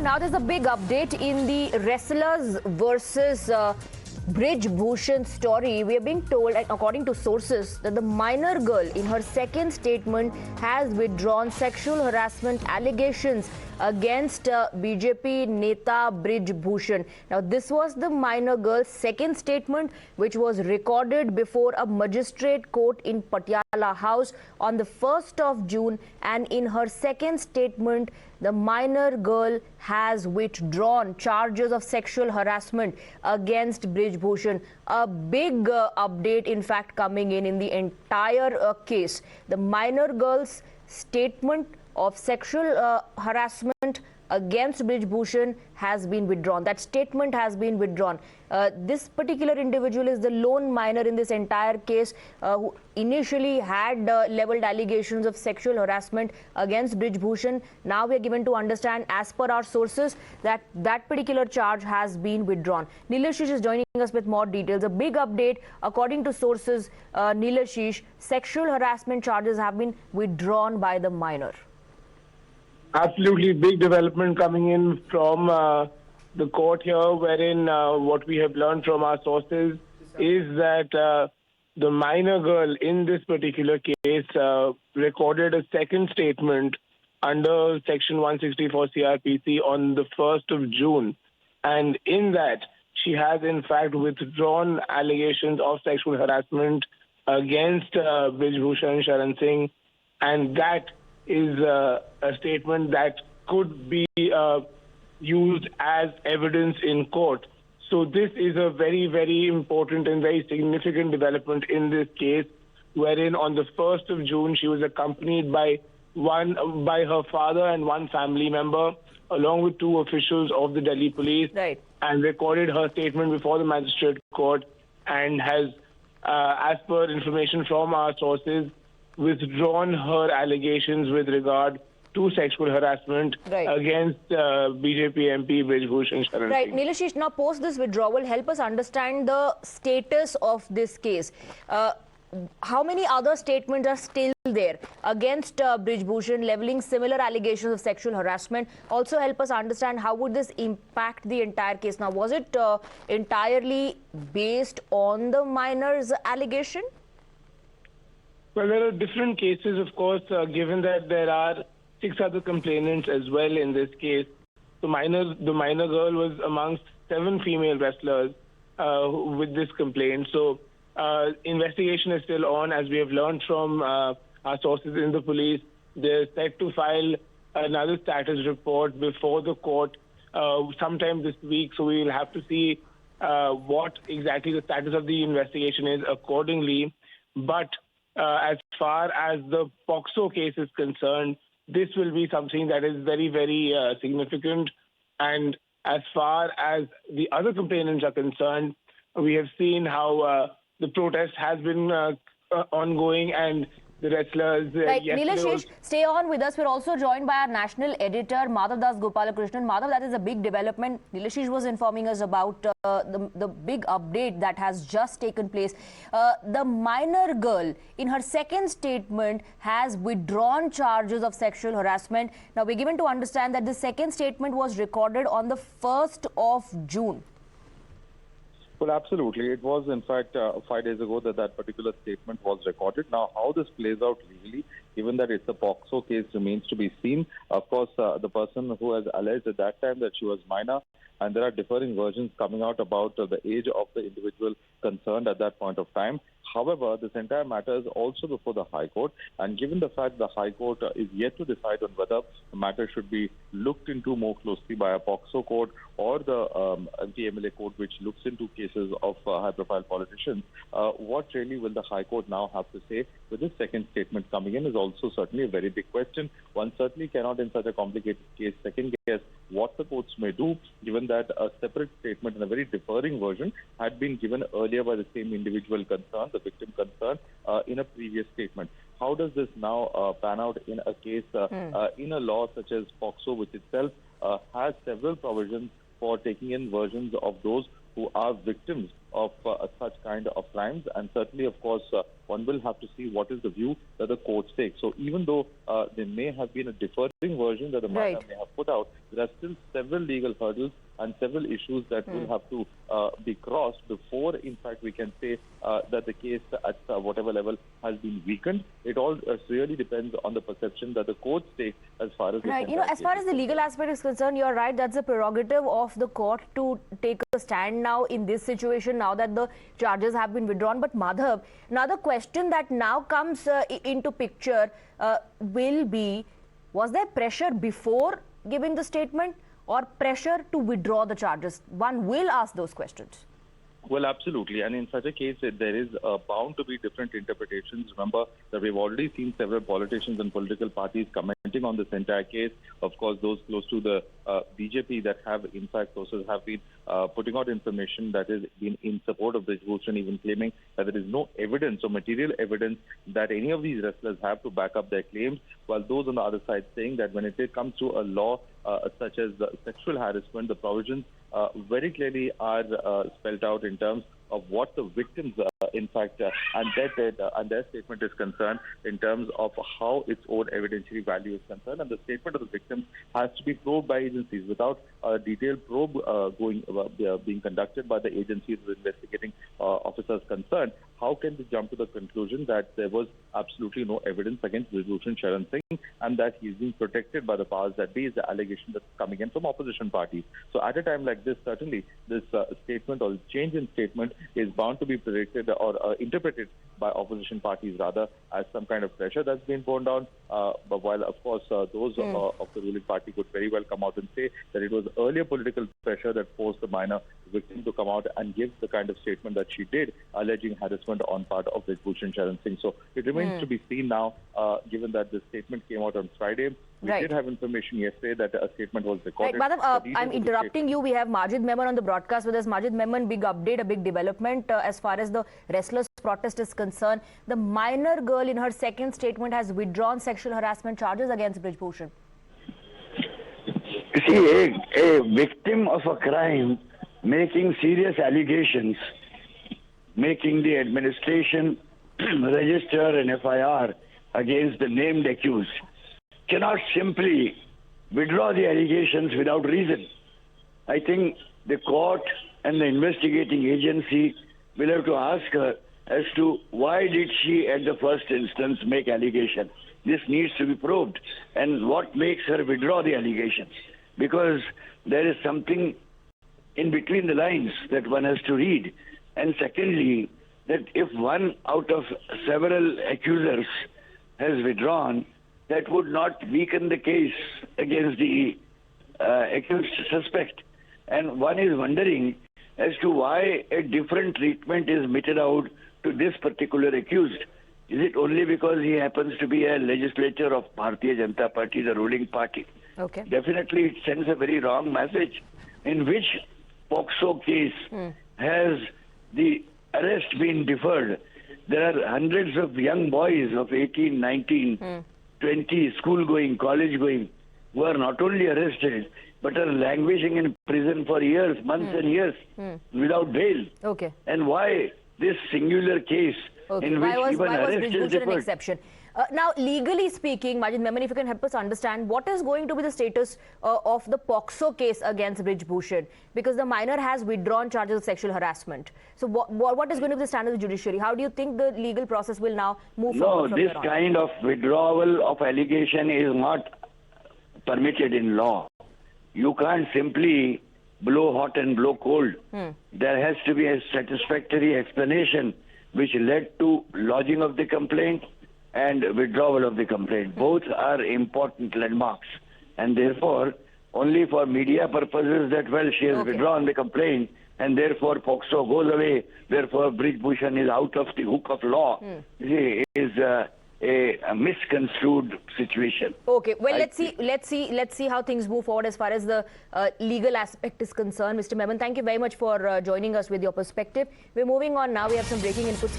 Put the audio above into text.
Now there's a big update in the wrestlers versus Brij Bhushan story. We are being told, according to sources, that the minor girl in her second statement has withdrawn sexual harassment allegations against BJP Neta Brij Bhushan. Now, this was the minor girl's second statement, which was recorded before a magistrate court in Patiala House on the 1st of June. And in her second statement, the minor girl has withdrawn charges of sexual harassment against Brij Bhushan. A big update, in fact, coming in the entire case. The minor girl's statement of sexual harassment against Brij Bhushan has been withdrawn. That statement has been withdrawn. This particular individual is the lone minor in this entire case who initially had leveled allegations of sexual harassment against Brij Bhushan. Now we are given to understand, as per our sources, that that particular charge has been withdrawn. Neelashish is joining us with more details. A big update, according to sources, Neelashish, sexual harassment charges have been withdrawn by the minor. Absolutely big development coming in from the court here, wherein what we have learned from our sources is that the minor girl in this particular case recorded a second statement under Section 164 CRPC on the 1st of June. And in that, she has in fact withdrawn allegations of sexual harassment against Brij Bhushan Sharan Singh. And that is a statement that could be used as evidence in court. So this is a very, very important and very significant development in this case, wherein on the 1st of June, she was accompanied by her father and one family member, along with two officials of the Delhi police, right, and recorded her statement before the magistrate court, and has, as per information from our sources, withdrawn her allegations with regard to sexual harassment against BJP MP Brij Bhushan Sharan Singh. Right, Neelashish, now post this withdrawal, help us understand the status of this case. How many other statements are still there against Brij Bhushan, leveling similar allegations of sexual harassment? Also help us understand how would this impact the entire case. Now, was it entirely based on the minor's allegation? Well, there are different cases, of course, given that there are 6 other complainants as well in this case. The minor girl was amongst 7 female wrestlers with this complaint. So investigation is still on, as we have learned from our sources in the police. They're set to file another status report before the court sometime this week. So we will have to see what exactly the status of the investigation is accordingly. But as far as the POCSO case is concerned, this will be something that is very, very significant. And as far as the other complainants are concerned, we have seen how the protest has been ongoing, and the wrestlers... Right, Neelashish, stay on with us. We're also joined by our national editor, Madhav Das Gopalakrishnan. Madhav, that is a big development. Neelashish was informing us about the big update that has just taken place. The minor girl, in her second statement, has withdrawn charges of sexual harassment. Now, we're given to understand that the second statement was recorded on the 1st of June. Well, absolutely. It was, in fact, 5 days ago that particular statement was recorded. Now, how this plays out legally, given that it's a POCSO case, remains to be seen. Of course, the person who has alleged at that time that she was minor, and there are differing versions coming out about the age of the individual concerned at that point of time. However, this entire matter is also before the High Court, and given the fact the High Court is yet to decide on whether the matter should be looked into more closely by a POCSO court or the MLA court, which looks into cases of high-profile politicians, what really will the High Court now have to say with this second statement coming in is also certainly a very big question. One certainly cannot, in such a complicated case, second-guess what the courts may do, given that a separate statement and a very differing version had been given earlier by the same individual concerned, the victim concerned, in a previous statement. How does this now pan out in a case, in a law such as POCSO, which itself has several provisions for taking in versions of those who are victims of such kind of crimes. And certainly, of course, one will have to see what is the view that the courts take. So even though there may have been a differing version that the minor may have put out, there are still several legal hurdles and several issues that will have to be crossed before, in fact, we can say that the case at whatever level has been weakened. It all really depends on the perception that the courts take as far as right. As far as the legal aspect is concerned, you're right. That's a prerogative of the court to take a stand now in this situation, now that the charges have been withdrawn. But Madhav, another question that now comes into picture will be, was there pressure before giving the statement or pressure to withdraw the charges? One will ask those questions. Well, absolutely. And in such a case, there is bound to be different interpretations. Remember that we've already seen several politicians and political parties commenting on this entire case. Of course, those close to the BJP that have, in fact, sources have been putting out information that is in support of Brij Bhushan, even claiming that there is no evidence or material evidence that any of these wrestlers have to back up their claims, while those on the other side saying that when it comes to a law such as sexual harassment, the provisions very clearly are spelled out in terms of what the victims, in fact, and their statement is concerned in terms of how its own evidentiary value is concerned. And the statement of the victims has to be probed by agencies. Without a detailed probe being conducted by the agencies with investigating officers concerned, how can they jump to the conclusion that there was absolutely no evidence against Brij Bhushan Sharan Singh and that he's being protected by the powers that be, is the allegation that's coming in from opposition parties. So at a time like this, certainly this statement or change in statement is bound to be predicted or interpreted by opposition parties rather as some kind of pressure that's been borne down. But while, of course, those of the ruling party could very well come out and say that it was earlier political pressure that forced the minor victim to come out and give the kind of statement that she did, alleging harassment on part of Brij Bhushan Sharan Singh. So it remains to be seen now, given that the statement came out on Friday. We did have information yesterday that a statement was recorded. Right, Madam, I'm interrupting you. We have Majeed Memon on the broadcast with us. Majeed Memon, big update, a big development as far as the wrestlers' protest is concerned. The minor girl in her second statement has withdrawn sexual harassment charges against Brij Bhushan. You see, a victim of a crime making serious allegations, making the administration register an FIR against the named accused, cannot simply withdraw the allegations without reason. I think the court and the investigating agency will have to ask her as to why did she at the first instance make allegation. This needs to be probed. And what makes her withdraw the allegations? Because there is something in between the lines that one has to read. And secondly, that if one out of several accusers has withdrawn, that would not weaken the case against the accused suspect. And one is wondering as to why a different treatment is meted out to this particular accused. Is it only because he happens to be a legislator of Bharatiya Janata Party, the ruling party? Okay. Definitely it sends a very wrong message. In which POCSO case has the arrest been deferred? There are hundreds of young boys of 18, 19, 20, school-going, college-going, who are not only arrested, but are languishing in prison for years, months and years, without bail. Okay. And why this singular case in which even arrest is deferred? An exception? Now, legally speaking, Majeed Memon, if you can help us understand, what is going to be the status of the POCSO case against Brij Bhushan? Because the minor has withdrawn charges of sexual harassment. So what is going to be the stand of the judiciary? How do you think the legal process will now move forward from this kind of withdrawal of allegation is not permitted in law. You can't simply blow hot and blow cold. There has to be a satisfactory explanation which led to lodging of the complaint and withdrawal of the complaint. Both are important landmarks. And therefore, only for media purposes that, well, she has withdrawn the complaint and therefore POCSO goes away, therefore Brij Bhushan is out of the hook of law, is a misconstrued situation. Okay, well, let's see how things move forward as far as the legal aspect is concerned. Mr. Memon, thank you very much for joining us with your perspective. We're moving on now. We have some breaking inputs.